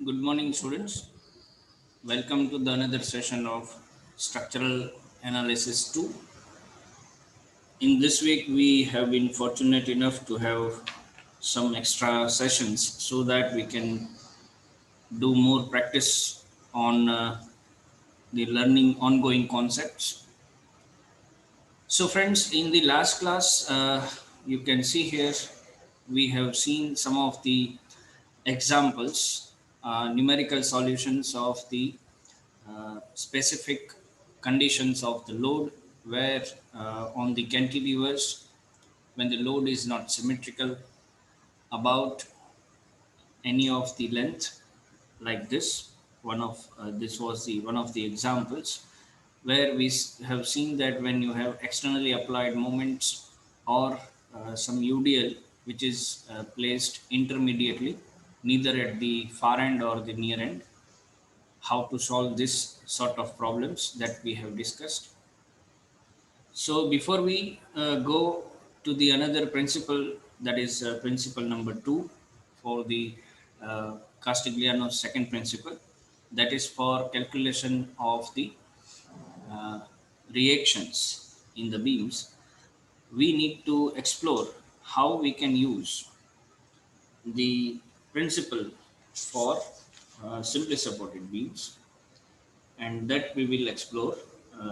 Good morning, students. Welcome to the another session of Structural Analysis 2. In this week, we have been fortunate enough to have some extra sessions so that we can do more practice on the learning ongoing concepts. So, friends, in the last class, you can see here we have seen some of the examples, numerical solutions of the specific conditions of the load where on the cantilevers when the load is not symmetrical about any of the length like this this was the one of the examples where have seen that when you have externally applied moments or some UDL which is placed intermediately neither at the far end or the near end, how to solve this sort of problems that we have discussed. So before we go to the another principle, that is principle number 2 for the Castigliano's second principle, that is for calculation of the uh, reactions in the beams, we need to explore how we can use the principle for simply supported beams, and that we will explore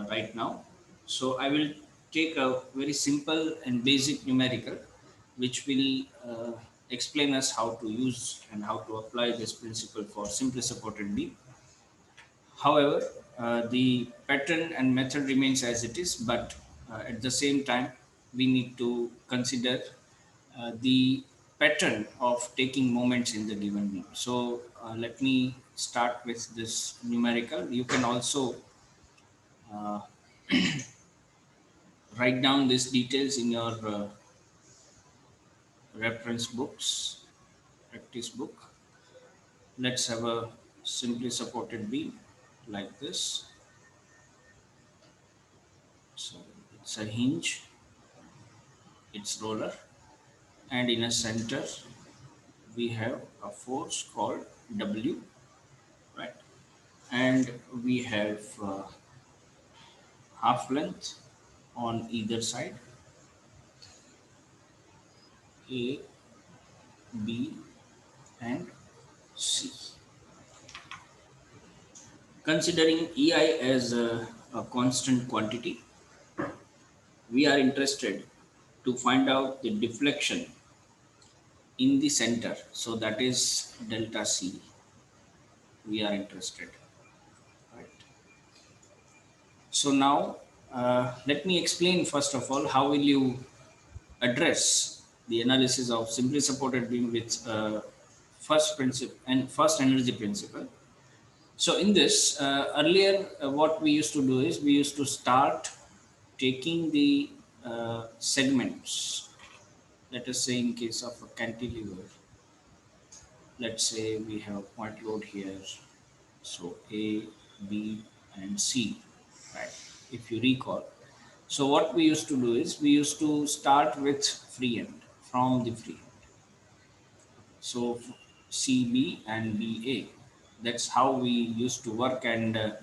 right now. So I will take a very simple and basic numerical which will explain us how to use and how to apply this principle for simply supported beam. However, the pattern and method remains as it is, but at the same time we need to consider the pattern of taking moments in the given beam. So let me start with this numerical. You can also uh, write down these details in your reference books, practice book. Let's have a simply supported beam like this. So it's a hinge, it's roller, and in a center we have a force called W, right? And we have half length on either side, A, B, and C. Considering EI as a constant quantity, we are interested to find out the deflection in the center. So that is delta C. We are interested, right? So now let me explain first of all how will you address the analysis of simply supported beam with first principle and first energy principle. So in this earlier, what we used to do is we used to start taking the segments. Let us say in case of a cantilever, let's say we have point load here, so A, B, and C, right? If you recall, so what we used to do is we used to start with free end from the free end. So CB and BA, that's how we used to work, and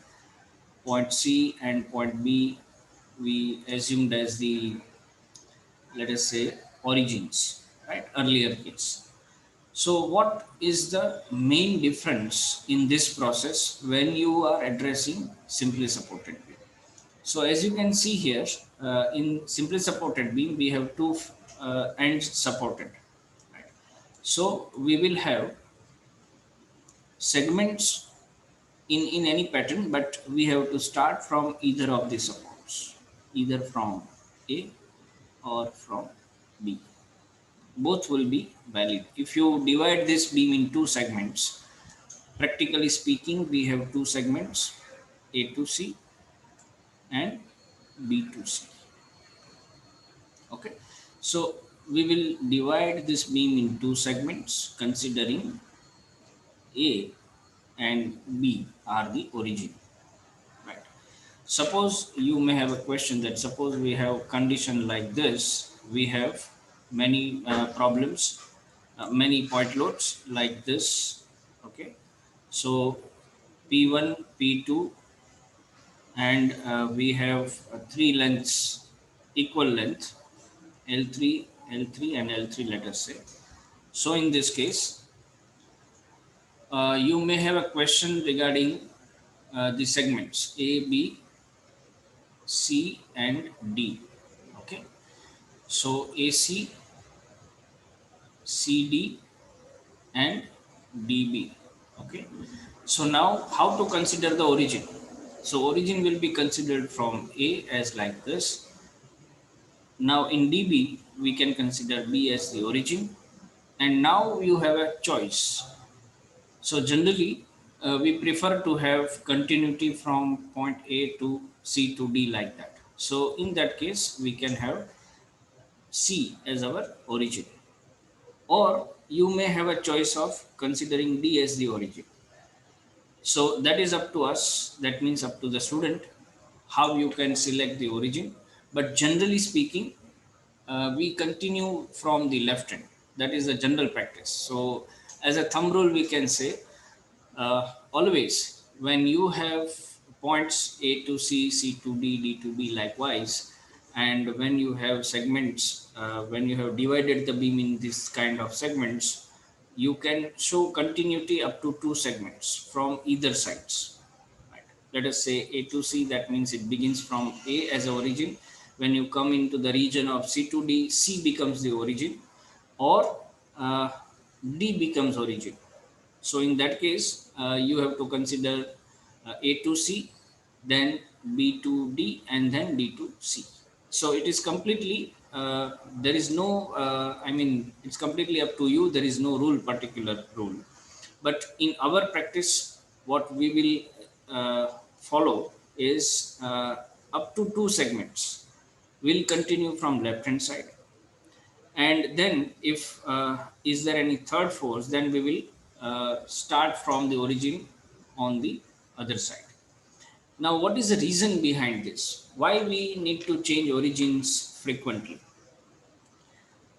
point C and point B we assumed as the, let us say, origins, right? Earlier case. So what is the main difference in this process when you are addressing simply supported beam? So as you can see here, in simply supported beam, we have two ends supported. Right? So we will have segments in any pattern, but we have to start from either of the supports, either from A or from B. Both will be valid. If you divide this beam in two segments, practically speaking, we have two segments, A to C and B to C. Okay, so we will divide this beam in two segments considering A and B are the origin. Right. Suppose you may have a question that suppose we have condition like this, we have many problems, many point loads like this. Okay. So P1, P2, and we have three lengths, equal length, L3, L3, and L3, let us say. So in this case, you may have a question regarding the segments A, B, C, and D. Okay, so AC, CD, and DB. Okay, so now how to consider the origin? So origin will be considered from A as like this. Now in DB, we can consider B as the origin, and now you have a choice. So generally, we prefer to have continuity from point A to C to D like that. So in that case, we can have C as our origin. Or you may have a choice of considering D as the origin. So that is up to us. That means up to the student how you can select the origin. But generally speaking, we continue from the left hand. That is the general practice. So as a thumb rule, we can say always when you have points A to C, C to D, D to B likewise, and when you have segments, when you have divided the beam in this kind of segments, you can show continuity up to two segments from either sides. Right. Let us say A to C, that means it begins from A as origin. When you come into the region of C to D, C becomes the origin, or uh, D becomes origin. So in that case, you have to consider A to C, then B to D, and then D to C. So it is completely, there is no, I mean, it's completely up to you. There is no rule, particular rule. But in our practice, what we will follow is up to two segments. We'll continue from left hand side, and then if is there any third force, then we will start from the origin on the other side. Now what is the reason behind this, why we need to change origins frequently?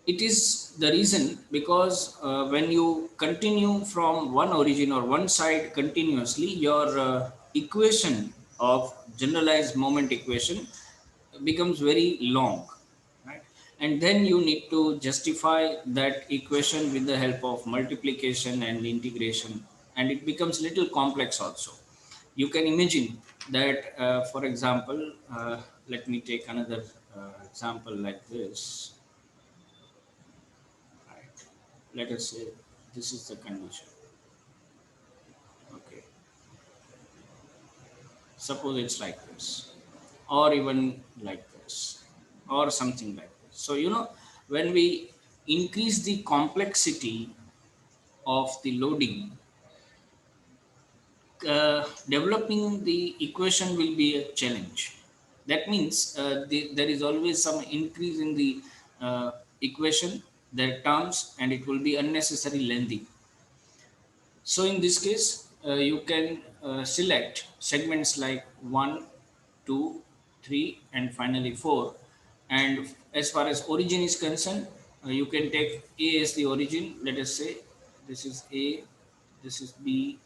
It is the reason because when you continue from one origin or one side continuously, your equation of generalized moment equation becomes very long, right? And then you need to justify that equation with the help of multiplication and integration, and it becomes little complex also. You can imagine that, for example, let me take another example like this. Right. Let us say this is the condition. Okay. Suppose it's like this, or even like this, or something like this. So, when we increase the complexity of the loading, developing the equation will be a challenge. That means there is always some increase in the equation, their terms, and it will be unnecessary lengthy. So in this case, you can select segments like 1, 2, 3, and finally 4. And as far as origin is concerned, you can take A as the origin. Let us say this is A, this is B,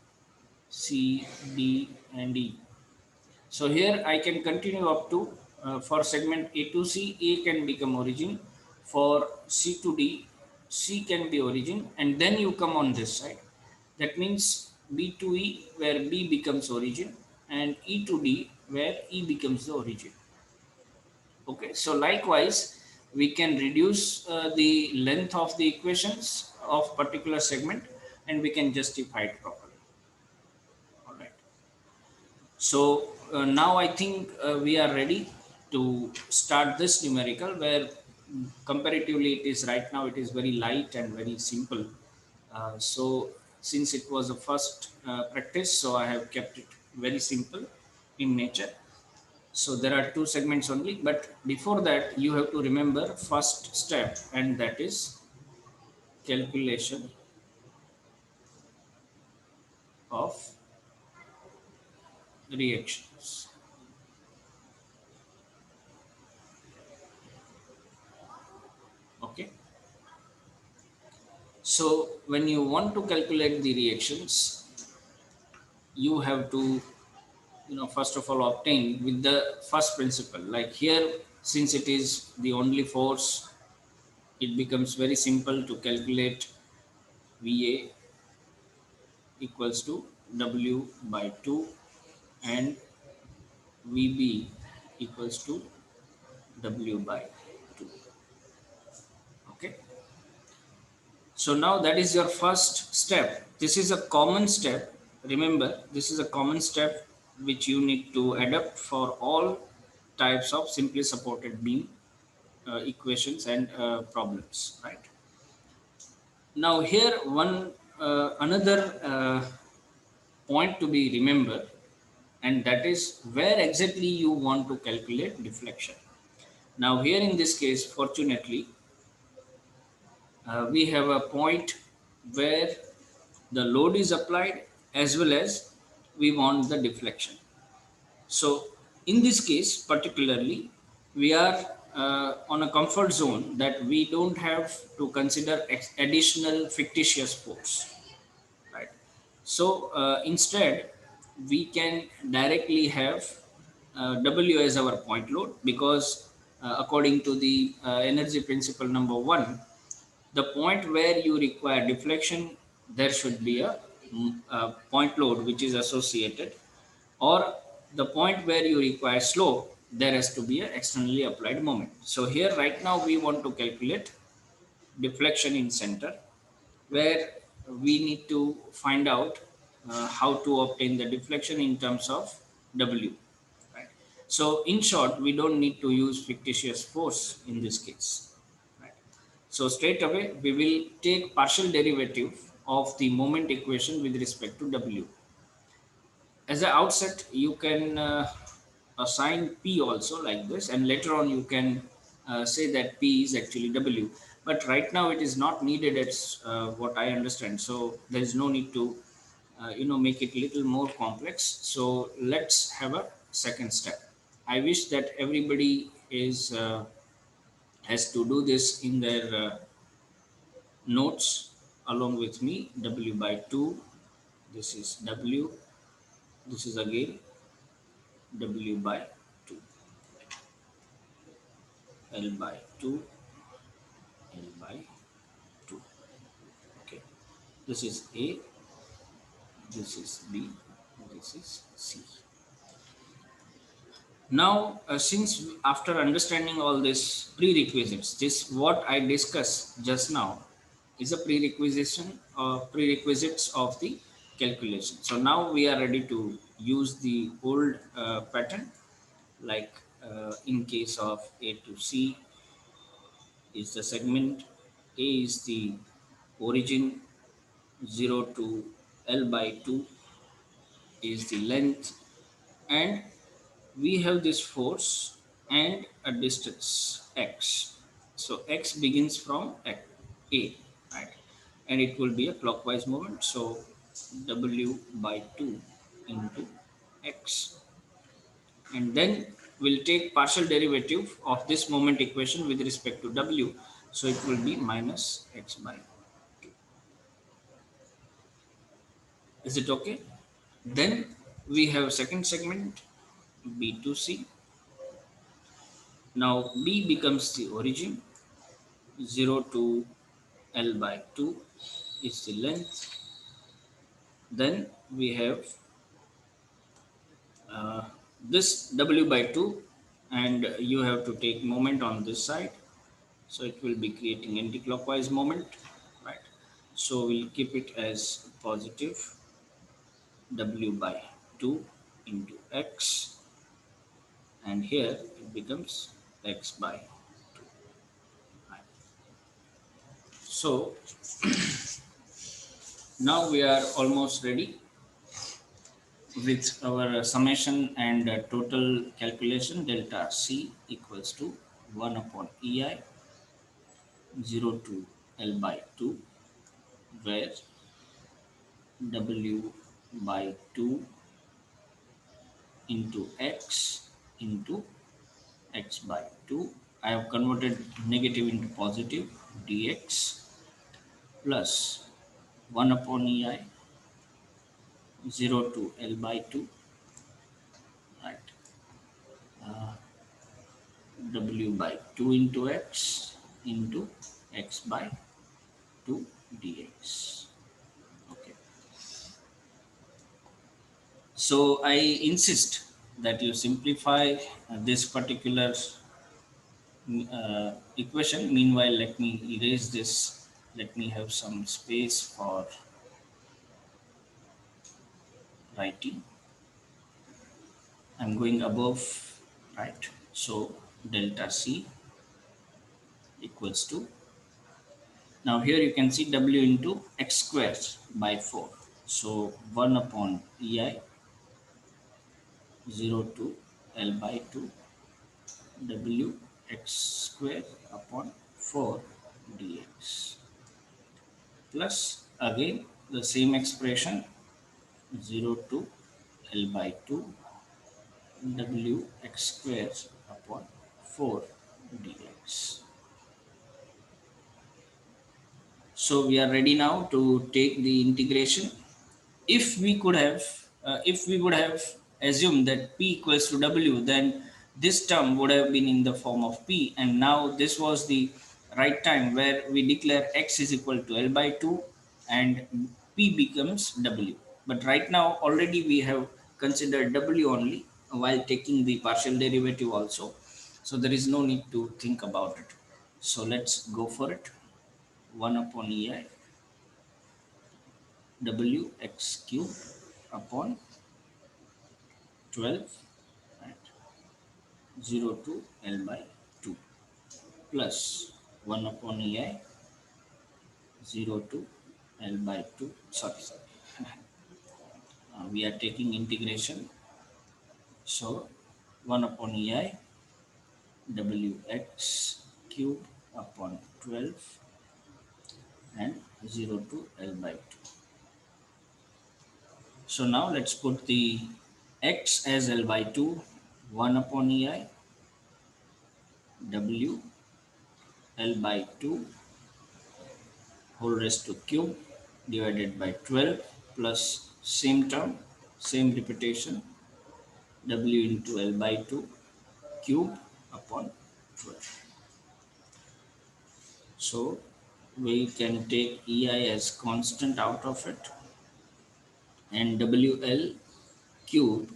C, D, and E. So here I can continue up to, for segment A to C, A can become origin. For C to D, C can be origin, and then you come on this side. That means B to E, where B becomes origin, and E to D, where E becomes the origin. Okay, so likewise, we can reduce the length of the equations of particular segment, and we can justify it properly. All right. So now I think we are ready to start this numerical, where comparatively it is right now, it is very light and very simple. So since it was a first practice, so I have kept it very simple in nature. So there are two segments only, but before that you have to remember first step, and that is calculation of reactions. Okay. So when you want to calculate the reactions, you have to, first of all obtain with the first principle. Like here, since it is the only force, it becomes very simple to calculate VA equals to W by 2 and VB equals to W by 2. Okay. So now that is your first step. This is a common step. Remember, this is a common step which you need to adapt for all types of simply supported beam equations and problems, right? Now here one another point to be remembered, and that is where exactly you want to calculate deflection. Now here in this case, fortunately, we have a point where the load is applied as well as we want the deflection. So in this case particularly, we are on a comfort zone that we don't have to consider additional fictitious force, right? So instead we can directly have W as our point load, because according to the energy principle number one, the point where you require deflection, there should be a point load which is associated, or the point where you require slope, there has to be an externally applied moment. So here right now we want to calculate deflection in center, where we need to find out how to obtain the deflection in terms of W. Right? So in short, we don't need to use fictitious force in this case. Right? So straight away, we will take partial derivative of the moment equation with respect to W. As an outset, you can assign P also like this, and later on you can say that P is actually W. But right now it is not needed. It's what I understand. So there is no need to, make it a little more complex. So let's have a second step. I wish that everybody is has to do this in their notes along with me. W by 2. This is W. This is again W by 2. L by 2, L by 2. Okay, this is A, this is B, this is C. Now, since after understanding all these prerequisites, this what I discussed just now is a prerequisites of the calculation. So now we are ready to use the old pattern, like in case of A to C is the segment, A is the origin, 0 to L by 2 is the length, and we have this force and a distance x. So x begins from A, right? And it will be a clockwise movement. So W by 2 into x. And then we'll take partial derivative of this moment equation with respect to W. So it will be minus x by 2. Is it okay? Then we have second segment B to C. Now B becomes the origin, 0 to L by 2 is the length. Then we have this W by 2, and you have to take moment on this side. So it will be creating anti-clockwise moment, right? So we'll keep it as positive W by 2 into x, and here it becomes x by 2. Right? So now we are almost ready with our summation and total calculation. Delta C equals to 1 upon EI, 0 to L by 2, where W by 2 into x into x by 2. I have converted negative into positive, dx plus 1 upon EI 0 to L by 2, right? Uh, W by 2 into x into x by 2 dx. Okay. So I insist that you simplify this particular equation. Meanwhile, let me erase this. Let me have some space for writing. I'm going above, right? So delta C equals to, now here you can see W into x squared by 4. So 1 upon EI 0 to L by 2 W x squared upon 4 dx plus again the same expression 0 to L by 2 W x squared upon 4 dx. So we are ready now to take the integration. If we could have, if we would have assumed that p equals to w, then this term would have been in the form of p, and now this was the right time where we declare x is equal to L by 2 and p becomes w. But right now already we have considered w only while taking the partial derivative also. So there is no need to think about it. So let's go for it. 1 upon ei w x cube upon 12, right, 0 to L by 2 plus 1 upon EI 0 to L by 2, sorry, we are taking integration. So 1 upon EI Wx cube upon 12 and 0 to L by 2. So now let's put the x as L by 2, 1 upon EI W L by 2 whole raised to cube divided by 12 plus same term, same repetition, W into L by 2 cube upon 12. So we can take EI as constant out of it, and WL cube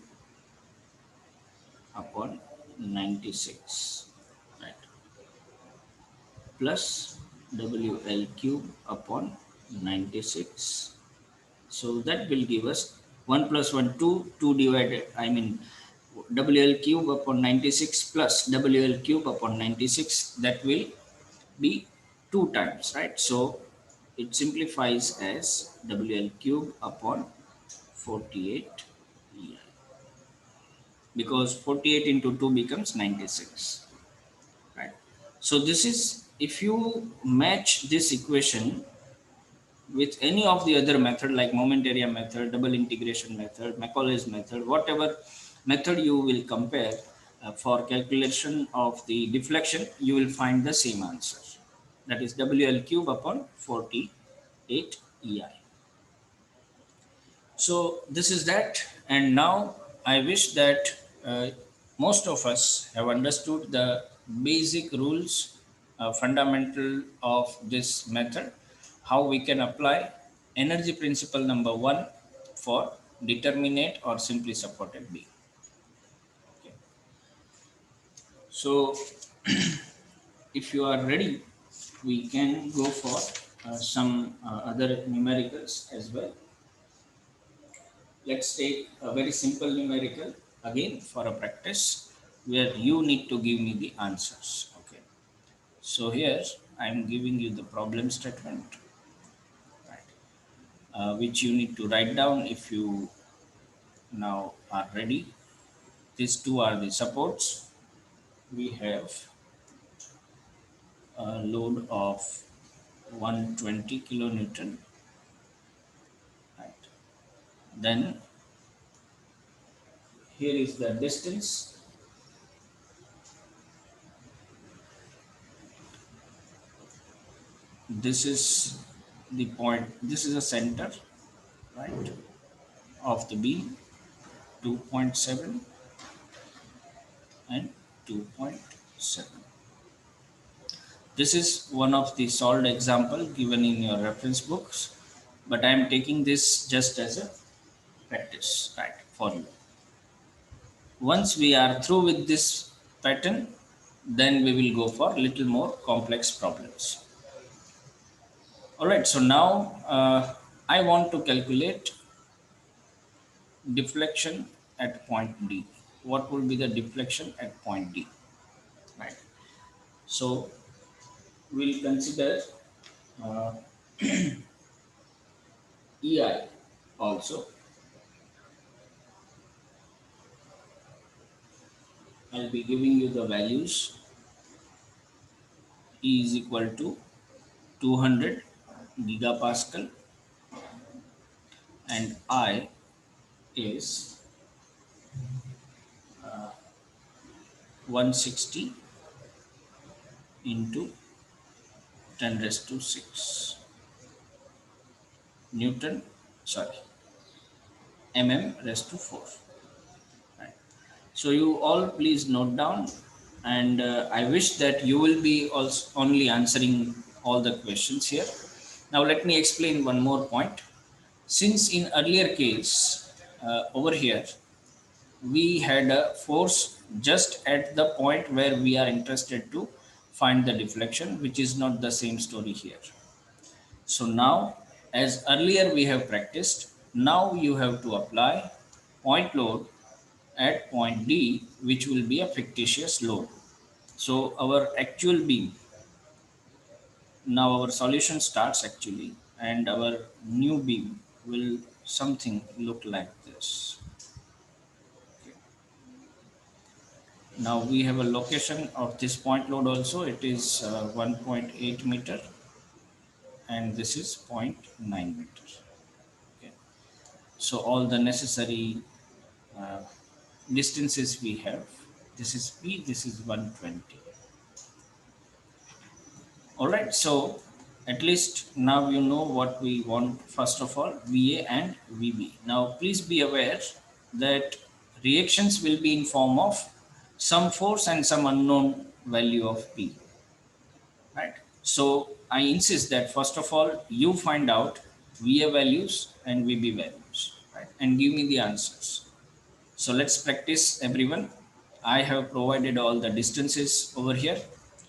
upon 96, right, plus WL cube upon 96. So that will give us 1 plus 1, 2, 2 divided, I mean WL cube upon 96 plus WL cube upon 96, that will be 2 times, right? So it simplifies as WL cube upon 48 EI, because 48 into 2 becomes 96, right? So this is, if you match this equation with any of the other method like moment area method, double integration method, Macaulay's method, whatever method you will compare for calculation of the deflection, you will find the same answer. That is WL cube upon 48 EI. So this is that, and now I wish that most of us have understood the basic rules, fundamental of this method, how we can apply energy principle number 1 for determinate or simply supported beam. Okay. So if you are ready, we can go for some other numericals as well. Let's take a very simple numerical again for a practice where you need to give me the answers. Okay. So here I am giving you the problem statement, right, which you need to write down if you now are ready. These two are the supports. We have a load of 120 kilonewton, right. Then here is the distance. This is the point, this is a center, right, of the beam 2.7 and 2.7. This is one of the solved example given in your reference books, but I am taking this just as a practice, right, for you. Once we are through with this pattern, then we will go for little more complex problems. All right, so now I want to calculate deflection at point D. What will be the deflection at point D, right? So we'll consider uh, EI also. I'll be giving you the values. E is equal to 200 gigapascal and I is 160 into 10 raised to 6 Newton, sorry, mm raised to 4. Right. So you all please note down, and I wish that you will be also only answering all the questions here. Now let me explain one more point. Since in earlier case over here we had a force just at the point where we are interested to find the deflection, which is not the same story here. So now, as earlier we have practiced, now you have to apply point load at point D, which will be a fictitious load. So our actual beam, now our solution starts actually, and our new beam will something look like this. Now we have a location of this point load also. It is 1.8 meter and this is 0.9 meter. Okay. So all the necessary uh, distances we have. This is P, this is 120. All right, so at least now you know what we want. First of all, VA and VB. Now please be aware that reactions will be in form of some force and some unknown value of P, right? So I insist that first of all, you find out VA values and VB values, right? And give me the answers. So let's practice everyone. I have provided all the distances over here.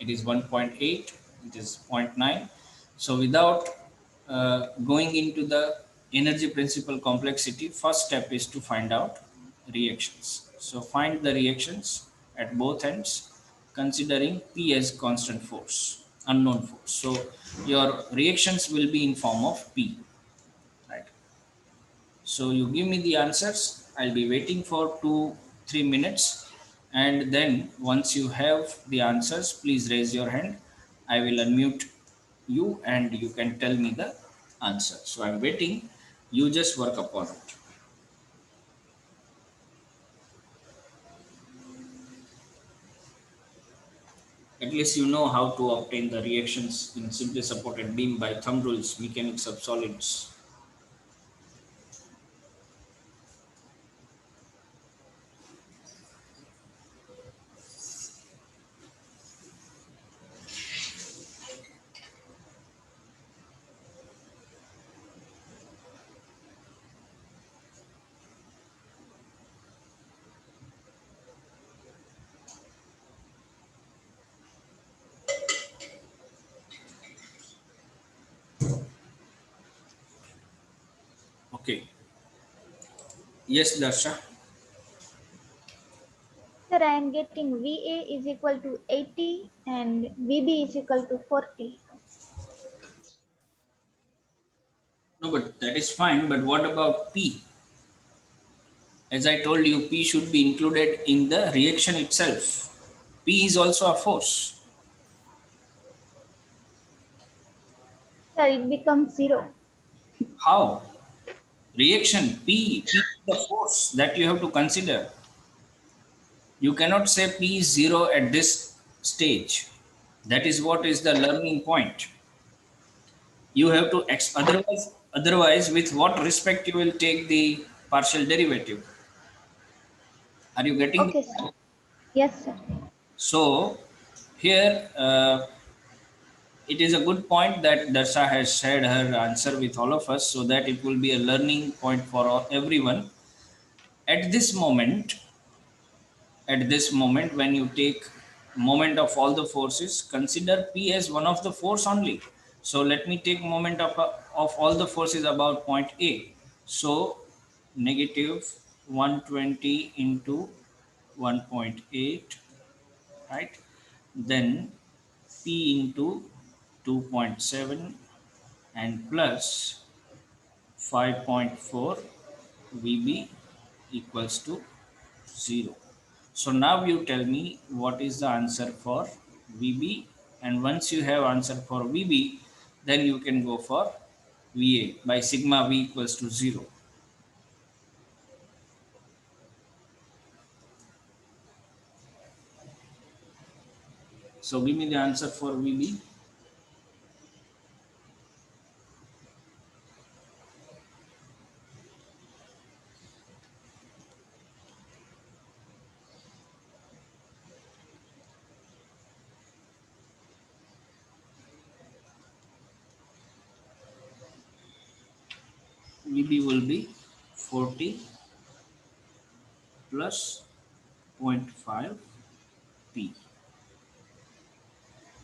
It is 1.8, it is 0.9. So without going into the energy principle complexity, first step is to find out reactions. So find the reactions at both ends considering P as constant force, unknown force. So your reactions will be in form of P, right? So you give me the answers. I'll be waiting for 2-3 minutes. And then once you have the answers, please raise your hand. I will unmute you and you can tell me the answer. So I'm waiting. You just work upon it. At least you know how to obtain the reactions in simply supported beam by thumb rules, mechanics of solids. Okay. Yes, Darsha. Sir, I am getting VA is equal to 80 and VB is equal to 40. No, but that is fine. But what about P? As I told you, P should be included in the reaction itself. P is also a force. Sir, it becomes 0. How? Reaction, P is the force that you have to consider. You cannot say P is 0 at this stage. That is what is the learning point. You have to, otherwise with what respect you will take the partial derivative. Are you getting Okay, this? sir. Yes, sir. So here it is a good point that Darsha has shared her answer with all of us so that it will be a learning point for everyone. At this moment, when you take moment of all the forces, consider P as one of the force only. So let me take moment of all the forces about point A. So negative 120 into 1.8, right? Then P into 2.7 and plus 5.4 VB equals to 0. So now you tell me what is the answer for VB, and once you have answer for VB, then you can go for VA by sigma V equals to 0. So give me the answer for VB. VB will be 40 plus zero point 0.5 P.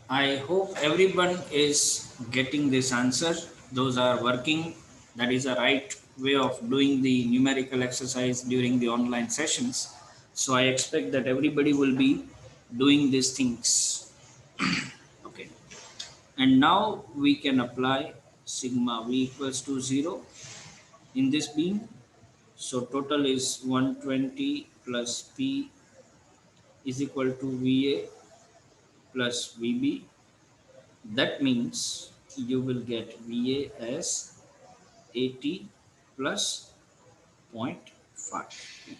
I hope everyone is getting this answer. Those are working. That is a right way of doing the numerical exercise during the online sessions. So I expect that everybody will be doing these things. Okay. And now we can apply sigma V equals to 0 in this beam. So total is 120 plus P is equal to VA plus VB. That means you will get VA as 80 plus zero point 0.5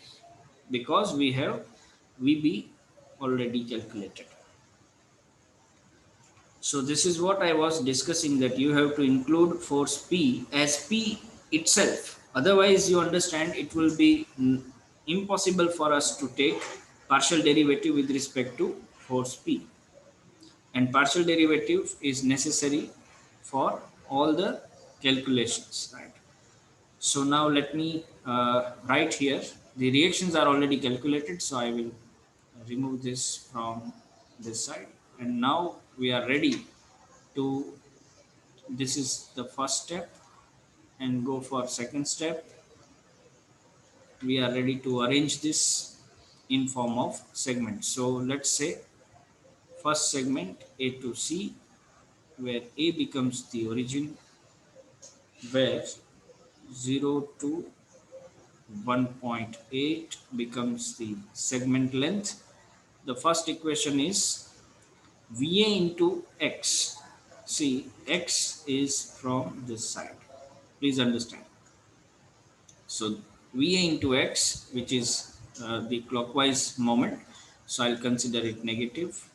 because we have VB already calculated. So this is what I was discussing, that you have to include force P as P itself. Otherwise, you understand it will be impossible for us to take partial derivative with respect to force P. And partial derivative is necessary for all the calculations, right? So now let me write here. The reactions are already calculated, so I will remove this from this side. And now we are ready to, this is the first step, and go for second step. We are ready to arrange this in form of segments. So let's say first segment A to C, where A becomes the origin, where 0 to 1.8 becomes the segment length. The first equation is VA into X. See, X is from this side. Please understand. So VA into X, which is the clockwise moment. So I'll consider it negative.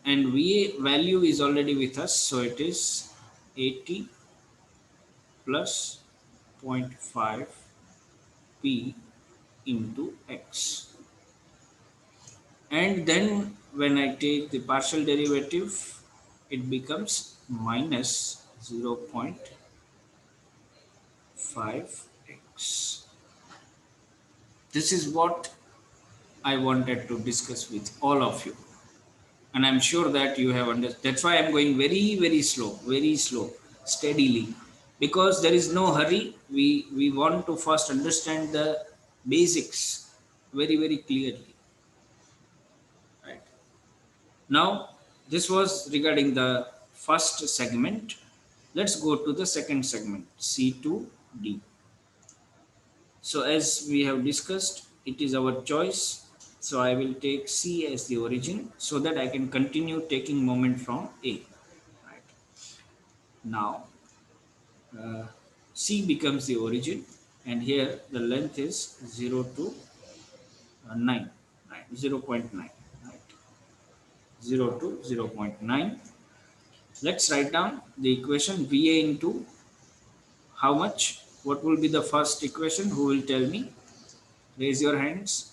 And VA value is already with us. So it is 80 plus 0.5 P into X. And then when I take the partial derivative, it becomes minus 0.5x. This is what I wanted to discuss with all of you. And I'm sure that you have understood. That's why I'm going very, very slow, steadily. Because there is no hurry. We want to first understand the basics very, very clearly. Right. Now, this was regarding the first segment. Let's go to the second segment, C to D. So as we have discussed, it is our choice. So I will take C as the origin so that I can continue taking moment from A. Right. Now, C becomes the origin, and here the length is 0 to 9, right? 0.9, right? 0 to 0.9. Let's write down the equation VA into how much? What will be the first equation? Who will tell me? Raise your hands.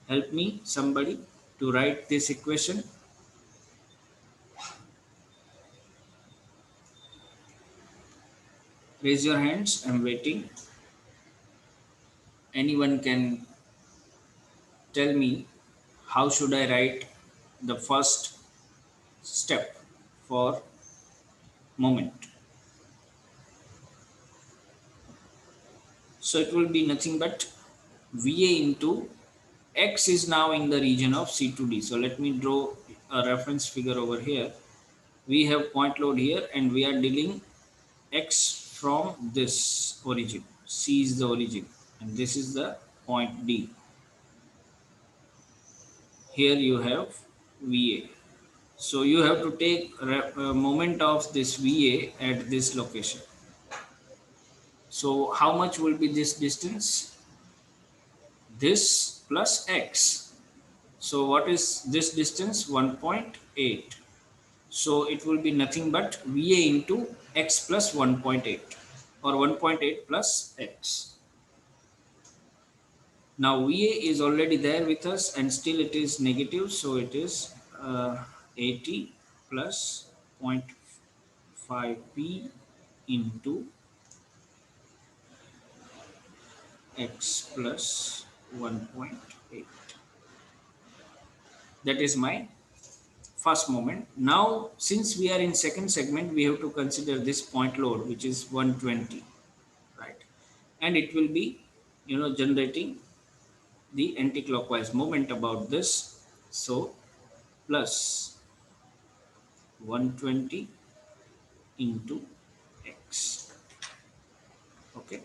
Help me, somebody, to write this equation. Raise your hands. I'm waiting. Anyone can tell me how should I write the first step for moment. So it will be nothing but VA into X is now in the region of C to D. So let me draw a reference figure over here. We have point load here and we are dealing X from this origin. C is the origin and this is the point D. Here you have VA. So you have to take a moment of this VA at this location. So how much will be this distance? This plus X. So what is this distance? 1.8. So it will be nothing but VA into X plus 1.8 or 1.8 plus X. Now VA is already there with us and still it is negative. So it is 80 plus 0.5P into X plus 1.8. That is my first moment. Now, since we are in second segment, we have to consider this point load, which is 120, right? And it will be, generating the anti-clockwise moment about this. So, plus 120 into X. Okay.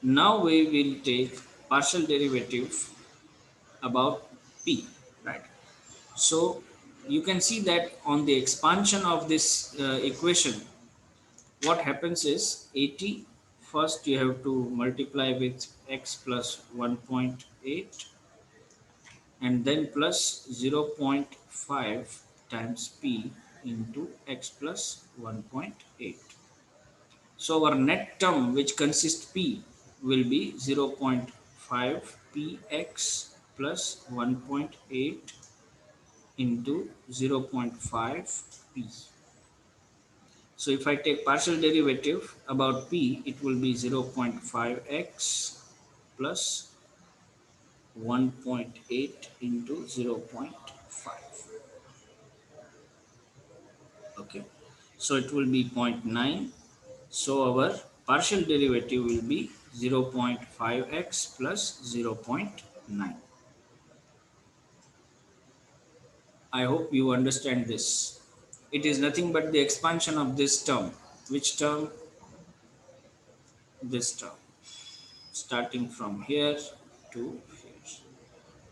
Now we will take partial derivative about P, right? So you can see that on the expansion of this equation, what happens is 80, first you have to multiply with X plus 1.8 and then plus 0.5 times P into X plus 1.8. So our net term, which consists P, will be 0.5 Px plus 1.8 into 0.5 P. So if I take partial derivative about P, it will be 0.5x plus 1.8 into 0.5. Okay. So it will be 0.9. So our partial derivative will be 0.5x plus 0.9. I hope you understand this. It is nothing but the expansion of this term. Which term? This term. Starting from here to here.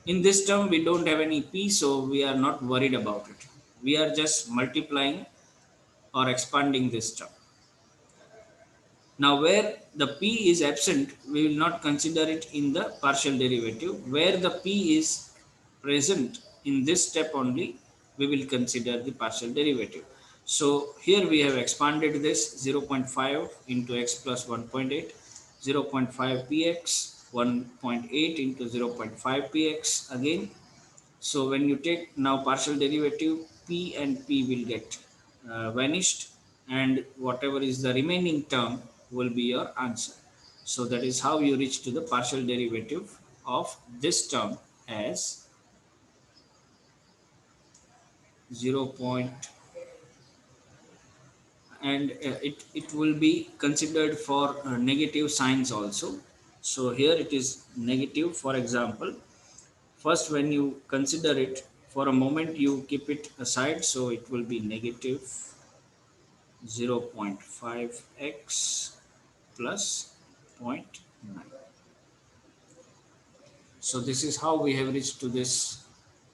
In this term, we don't have any P, so we are not worried about it. We are just multiplying or expanding this term. Now, where the P is absent, we will not consider it in the partial derivative. Where the P is present in this step only, we will consider the partial derivative. So here we have expanded this 0.5 into x plus 1.8, 0.5 px, 1.8 into 0.5 px again. So when you take now partial derivative, p and p will get vanished, and whatever is the remaining term will be your answer. So that is how you reach to the partial derivative of this term as 0. And it will be considered for negative signs also. So here it is negative. For example, first when you consider it for a moment, you keep it aside, so it will be negative 0.5x plus 0.9. So this is how we have reached to this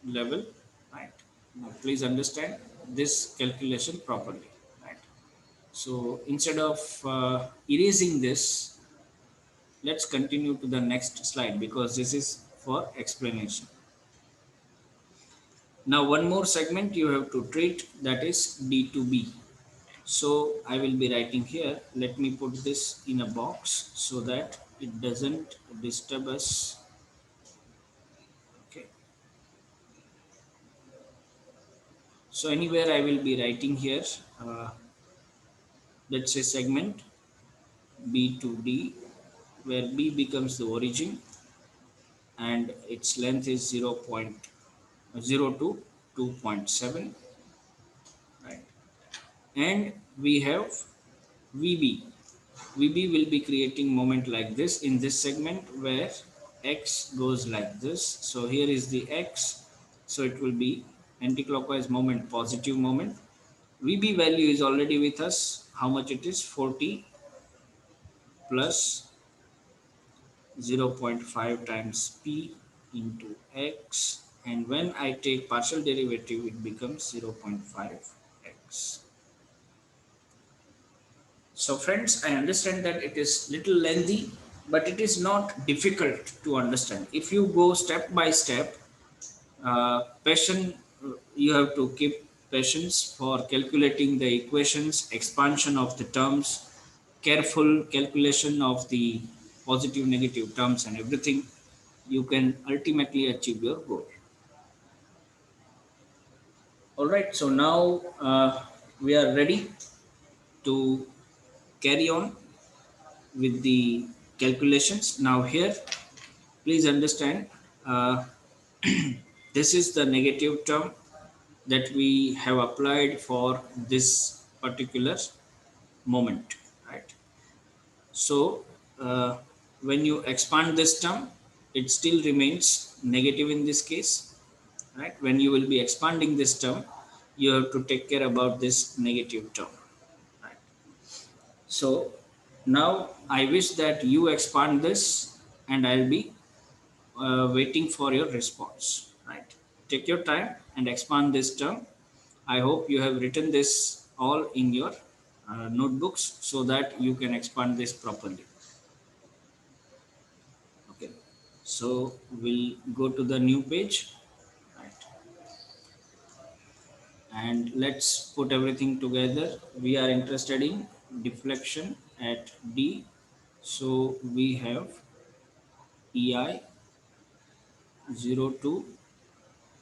level, right? Now please understand this calculation properly, right? So instead of erasing this, let's continue to the next slide because this is for explanation. Now one more segment you have to treat, that is D to B. So I will be writing here. Let me put this in a box so that it doesn't disturb us. Okay. So anywhere I will be writing here, let's say segment B to D, where B becomes the origin and its length is 0.0 to 2.7, right? And we have VB. VB will be creating moment like this in this segment where X goes like this. So here is the X. So it will be anti-clockwise moment, positive moment. VB value is already with us. How much it is? 40 plus 0.5 times P into X. And when I take partial derivative, it becomes 0.5 X. So friends, I understand that it is little lengthy, but it is not difficult to understand. If you go step by step, you have to keep patience for calculating the equations, expansion of the terms, careful calculation of the positive, negative terms and everything. You can ultimately achieve your goal. All right, so now we are ready to carry on with the calculations. Now here, please understand, uh, this is the negative term that we have applied for this particular moment, right? So when you expand this term, it still remains negative in this case, right? When you will be expanding this term, you have to take care about this negative term, right? So now I wish that you expand this and I'll be waiting for your response, right? Take your time and expand this term. I hope you have written this all in your notebooks so that you can expand this properly. Okay, so we'll go to the new page, right? And let's put everything together. We are interested in deflection at D. So we have EI 0 to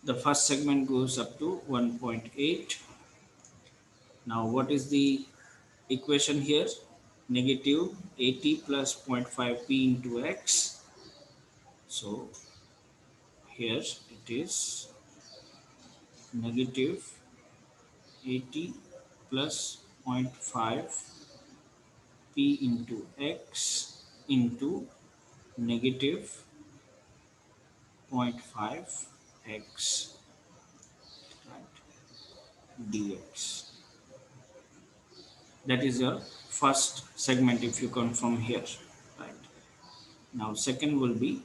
the first segment goes up to 1.8. Now what is the equation here? Negative 80 plus 0.5 p into x. So here it is negative 80 plus 0.5 p into x into negative zero point 0.5 x, right, dx. That is your first segment if you confirm here, right? Now second will be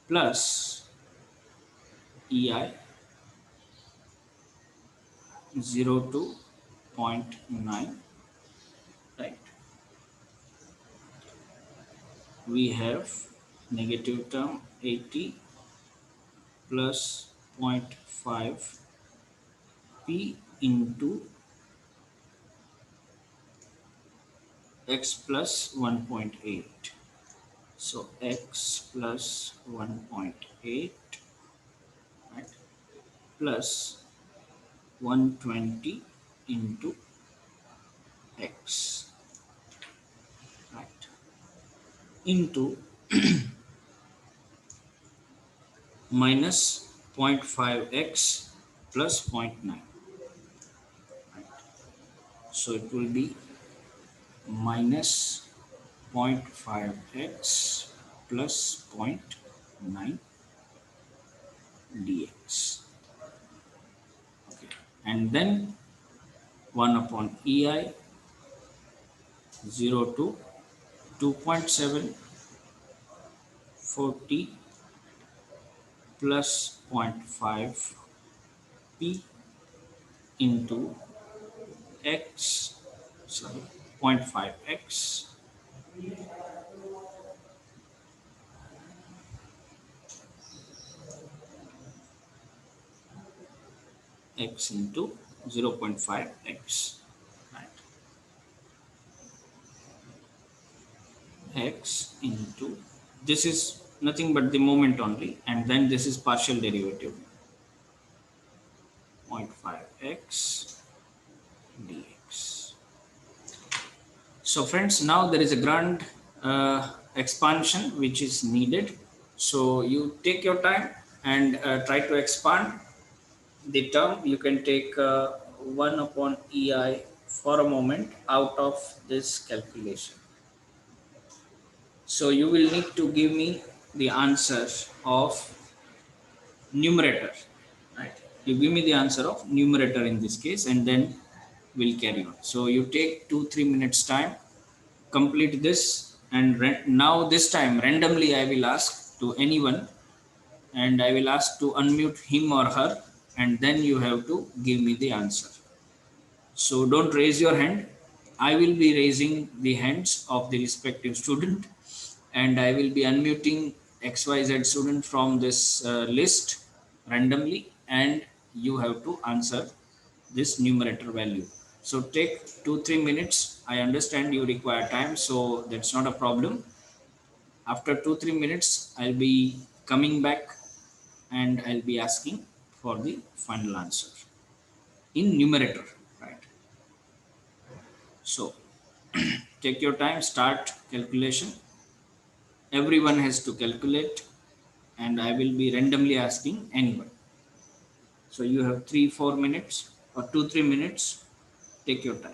plus EI 0 to zero point 0.9, right? We have negative term 80 plus 0.5 p into x plus 1.8. So x plus 1.8, right, plus 120 into x, right, into minus 0.5x plus 0.9, right. So it will be minus 0.5x plus 0.9 dx. Okay. And then 1 upon EI 0 to 2.7, 40 plus 0.5 p into x, sorry, 0.5 x x into 0.5x, right? X into, this is nothing but the moment only, and then this is partial derivative, 0.5x dx. So friends, now there is a grand expansion which is needed. So you take your time and try to expand the term. You can take 1 upon EI for a moment out of this calculation. So you will need to give me the answer of numerator, right? You give me the answer of numerator in this case, and then we'll carry on. So you take 2-3 minutes time, complete this, and now this time randomly I will ask to anyone, and I will ask to unmute him or her, and then you have to give me the answer. So don't raise your hand. I will be raising the hands of the respective student, and I will be unmuting XYZ student from this list randomly, and you have to answer this numerator value. So take 2-3 minutes. I understand you require time, so that's not a problem. After 2-3 minutes, I'll be coming back and I'll be asking for the final answer in numerator, right? So take your time, start calculation. Everyone has to calculate, and I will be randomly asking anyone. So you have 3-4 minutes or 2-3 minutes. Take your time.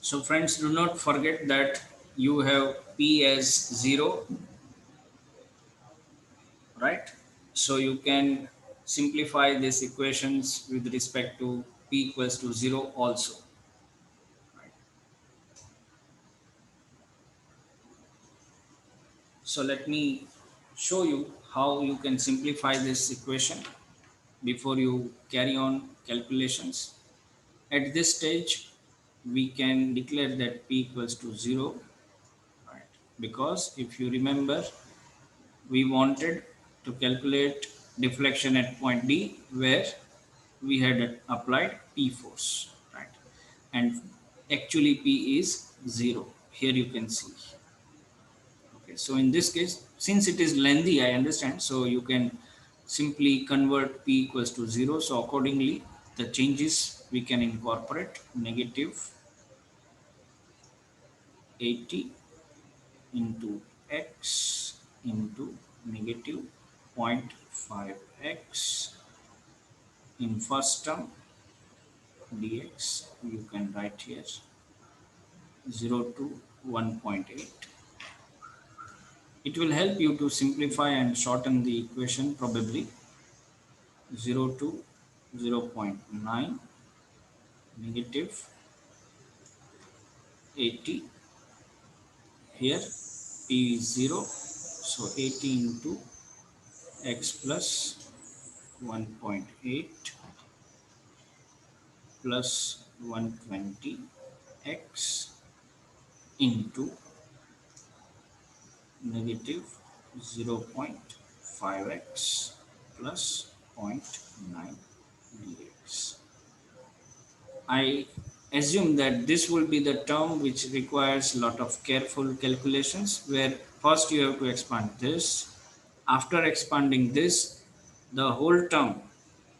So friends, do not forget that you have p as 0, right? So you can simplify these equations with respect to p equals to 0 also, right? So let me show you how you can simplify this equation before you carry on calculations. At this stage, we can declare that p equals to 0, right? Because if you remember, we wanted to calculate deflection at point D where we had applied P force, right? And actually P is 0. Here you can see. Okay, so in this case, since it is lengthy, I understand, so you can simply convert P equals to 0. So accordingly, the changes we can incorporate negative 80 into x into negative 0.5x in first term dx. You can write here 0 to 1.8. It will help you to simplify and shorten the equation, probably 0 to 0.9 negative 80. Here p is 0, so 80 into x plus 1.8 plus 120 x into negative 0.5x plus zero point 0.9 dx. I assume that this will be the term which requires a lot of careful calculations, where first you have to expand this. After expanding this, the whole term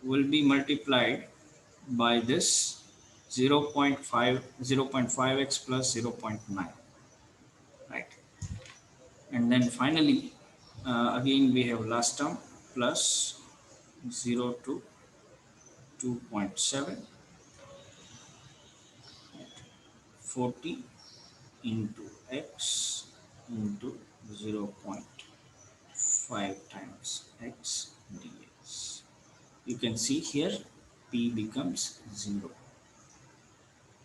will be multiplied by this 0.5x plus 0.9, right? And then finally, again we have last term plus 0 to 2.7, 40 into x into 0.5 times x dx. You can see here p becomes 0.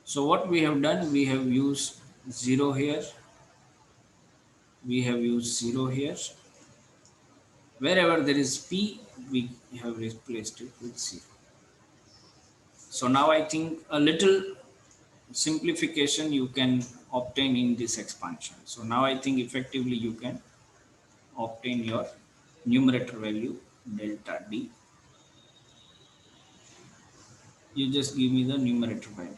So what we have done, we have used 0 here, we have used 0 here. Wherever there is p, we have replaced it with 0. So now I think a little simplification you can obtain in this expansion. So now I think effectively you can obtain your numerator value delta D. You just give me the numerator value.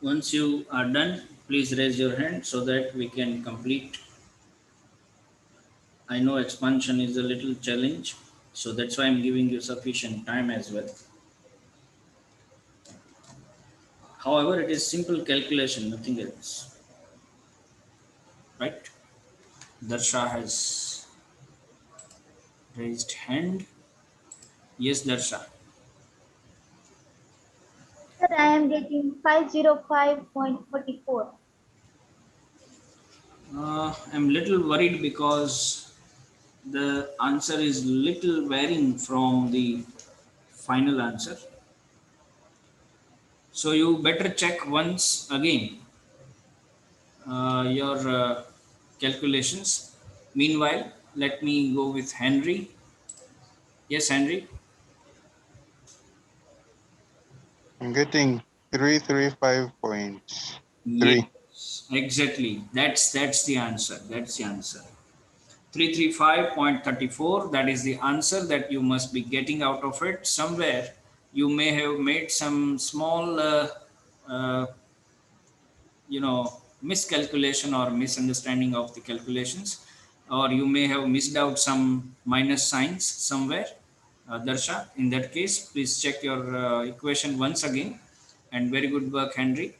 Once you are done, please raise your hand so that we can complete. I know expansion is a little challenge, so that's why I'm giving you sufficient time as well. However, it is simple calculation, nothing else. Right? Darsha has raised hand. Yes, Darsha. Sir, I am getting 505.44. I'm little worried because the answer is little varying from the final answer. So you better check once again your calculations. Meanwhile, let me go with Henry. Yes, Henry. I'm getting 335.3. Yes, exactly. That's the answer. That's the answer. 335.34. That is the answer that you must be getting out of it. Somewhere you may have made some small, uh, miscalculation or misunderstanding of the calculations, or you may have missed out some minus signs somewhere. Darsha, in that case, please check your equation once again. And very good work, Henry.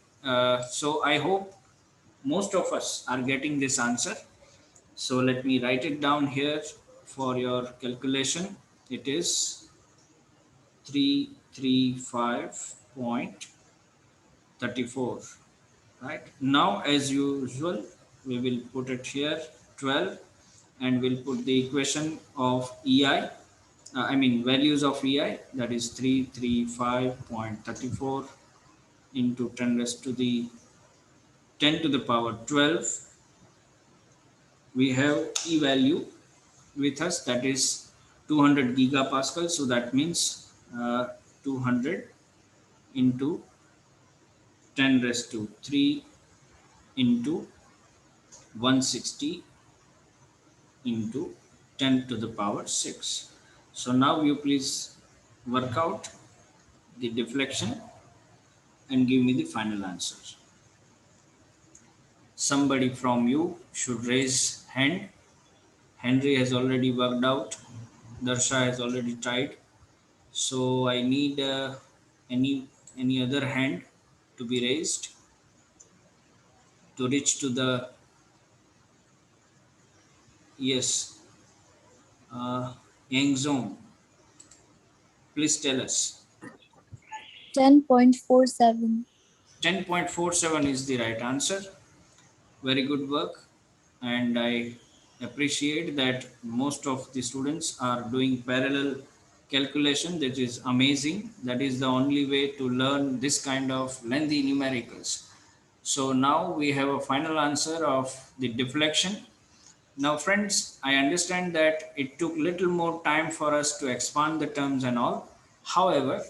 So I hope most of us are getting this answer. So let me write it down here for your calculation. It is 335.34. Right now, as usual, we will put it here 12, and we'll put the equation of EI, I mean values of EI, that is 335.34 into 10 raised to the 10 to the power 12. We have E value with us, that is 200 gigapascal. So that means 200 into 10 raised to 3 into 160 into 10 to the power 6. So now you please work out the deflection and give me the final answer. Somebody from you should raise hand. Henry has already worked out. Darsha has already tried. So I need any other hand to be raised to reach to the, yes, Yang Zone. Please tell us. 10.47. 10.47 is the right answer. Very good work, and I appreciate that most of the students are doing parallel calculation. That is amazing. That is the only way to learn this kind of lengthy numericals. So now we have a final answer of the deflection. Now friends, I understand that it took little more time for us to expand the terms and all. However,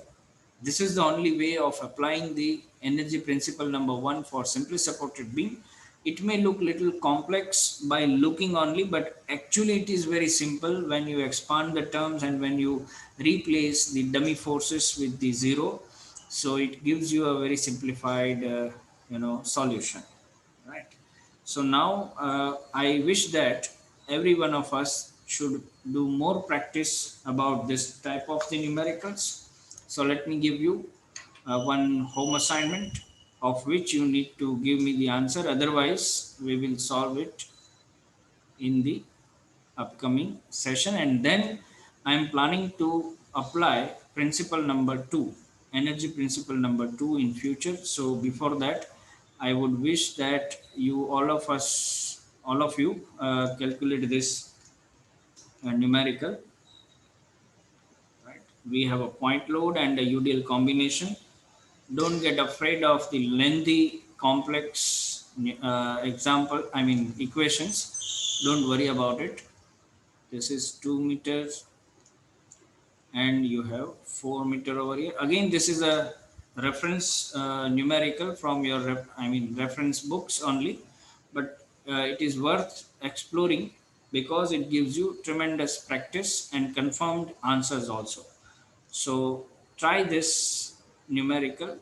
this is the only way of applying the energy principle number one for simply supported beam. It may look little complex by looking only, but actually it is very simple when you expand the terms and when you replace the dummy forces with the zero. So it gives you a very simplified, solution, right? So now I wish that every one of us should do more practice about this type of the numericals. So let me give you one home assignment of which you need to give me the answer. Otherwise, we will solve it in the upcoming session. And then I am planning to apply principle number two, energy principle number two in future. So before that, I would wish that all of you calculate this numerical, right? We have a point load and a UDL combination. Don't get afraid of the lengthy complex equations. Don't worry about it. This is 2 meters and you have 4 meter over here. Again, this is a reference numerical from your reference books only, but it is worth exploring because it gives you tremendous practice and confirmed answers also. So try this numerical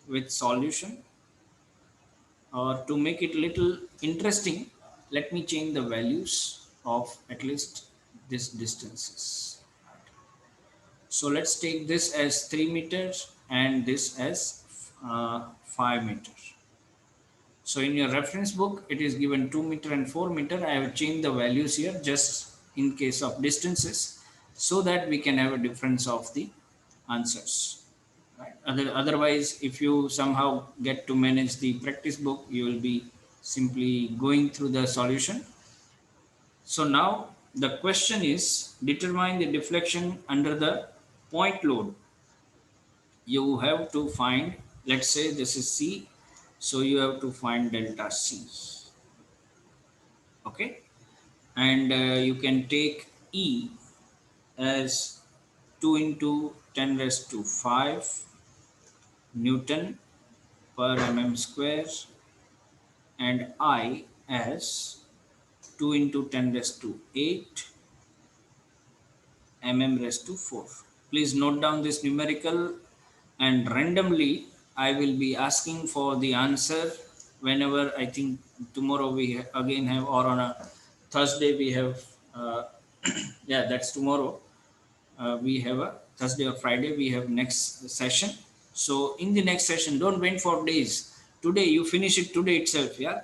with solution or to make it little interesting, let me change the values of at least this distances. So let's take this as 3 meters and this as 5 meters. So in your reference book, it is given 2 meter and 4 meter. I have changed the values here just in case of distances so that we can have a difference of the answers. Right? Otherwise, if you somehow get to manage the practice book, you will be simply going through the solution. So now the question is determine the deflection under the point load. You have to find, let's say this is C, so you have to find delta C. Okay, and you can take E as 2 into 10 raised to 5 Newton per mm square and I as 2 into 10 raised to 8 mm raised to 4. Please note down this numerical, and randomly I will be asking for the answer whenever I think tomorrow we again have, or on a Thursday we have, yeah, that's tomorrow. We have a Thursday or Friday, we have next session. So in the next session, don't wait for days. Today, you finish it today itself, yeah?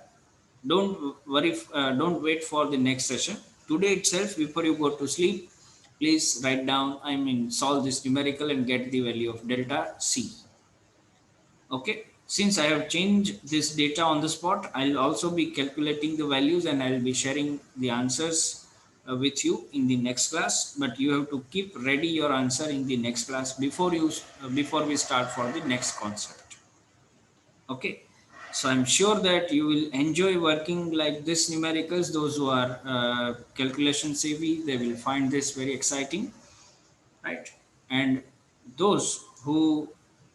Don't worry, don't wait for the next session. Today itself, before you go to sleep, please write down, solve this numerical and get the value of delta C. Okay, since I have changed this data on the spot, I'll also be calculating the values and I'll be sharing the answers with you in the next class. But you have to keep ready your answer in the next class before we start for the next concept. Okay, so I'm sure that you will enjoy working like this numericals. Those who are calculation savvy, they will find this very exciting, right? And those who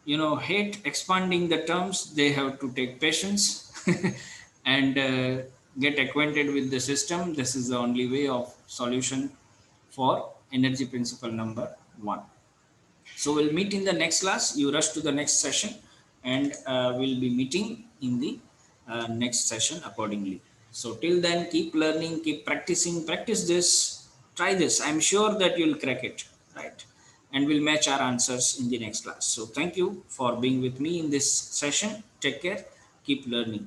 hate expanding the terms, they have to take patience and get acquainted with the system. This is the only way of solution for energy principle number 1. So we'll meet in the next class. You rush to the next session, and we'll be meeting in the next session accordingly. So till then, keep learning, keep practicing, practice this, try this. I'm sure that you'll crack it, right? And we'll match our answers in the next class. So thank you for being with me in this session. Take care, keep learning.